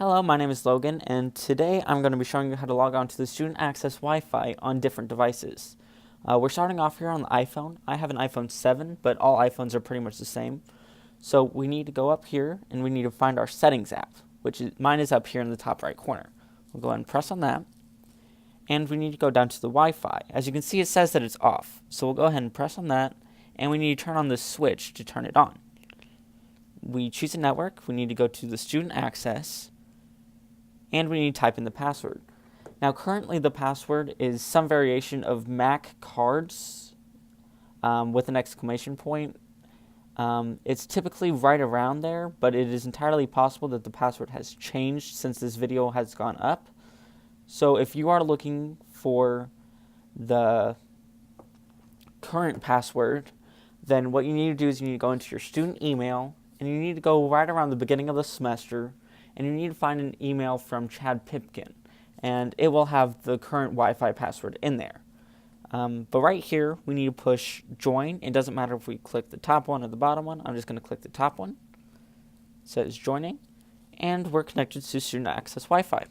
Hello, my name is Logan, and today I'm going to be showing you how to log on to the StudentAccess Wi-Fi on different devices. We're starting off here on the iPhone. I have an iPhone 7, but all iPhones are pretty much the same. So we need to go up here, and we need to find our Settings app, mine is up here in the top right corner. We'll go ahead and press on that, and we need to go down to the Wi-Fi. As you can see, it says that it's off, so we'll go ahead and press on that, and we need to turn on the switch to turn it on. We choose a network, we need to go to the Student Access, and we need to type in the password. Now currently the password is some variation of Mac cards with an exclamation point. It's typically right around there, but it is entirely possible that the password has changed since this video has gone up. So if you are looking for the current password, then what you need to do is you need to go into your student email, and you need to go right around the beginning of the semester, and you need to find an email from Chad Pipkin, and it will have the current Wi-Fi password in there. But right here, we need to push join. It doesn't matter if we click the top one or the bottom one. I'm just going to click the top one. It says joining, and we're connected to Student Access Wi-Fi.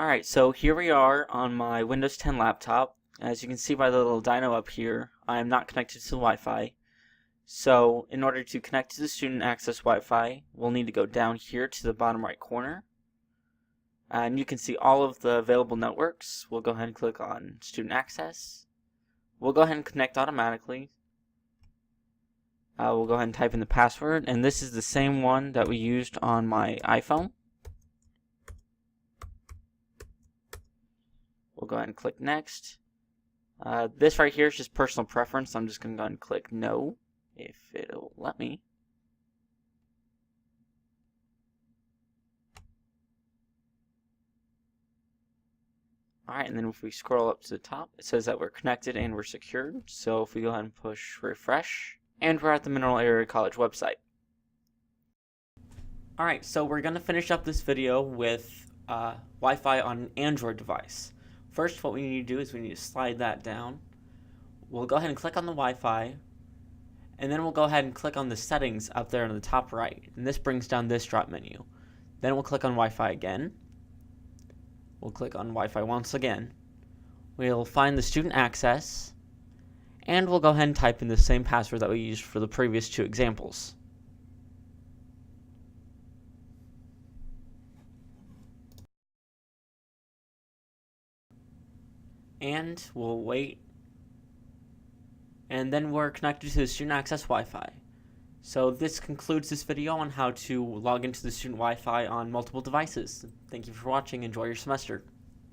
Alright, so here we are on my Windows 10 laptop. As you can see by the little dino up here, I am not connected to the Wi-Fi. So in order to connect to the Student Access Wi-Fi, we'll need to go down here to the bottom right corner. And you can see all of the available networks. We'll go ahead and click on Student Access. We'll go ahead and connect automatically. We'll go ahead and type in the password, and this is the same one that we used on my iPhone. We'll go ahead and click Next. This right here is just personal preference. I'm just going to go ahead and click No, if it'll let me. Alright, and then if we scroll up to the top, it says that we're connected and we're secured. So if we go ahead and push refresh, and we're at the Mineral Area College website. Alright, so we're going to finish up this video with Wi-Fi on an Android device. First, what we need to do is we need to slide that down. We'll go ahead and click on the Wi-Fi, and then we'll go ahead and click on the settings up there in the top right, and this brings down this drop menu. Then we'll click on Wi-Fi again. We'll click on Wi-Fi once again. We'll find the student access, and we'll go ahead and type in the same password that we used for the previous two examples. And we'll wait, and then we're connected to the Student Access Wi-Fi. So this concludes this video on how to log into the student Wi-Fi on multiple devices. Thank you for watching. Enjoy your semester.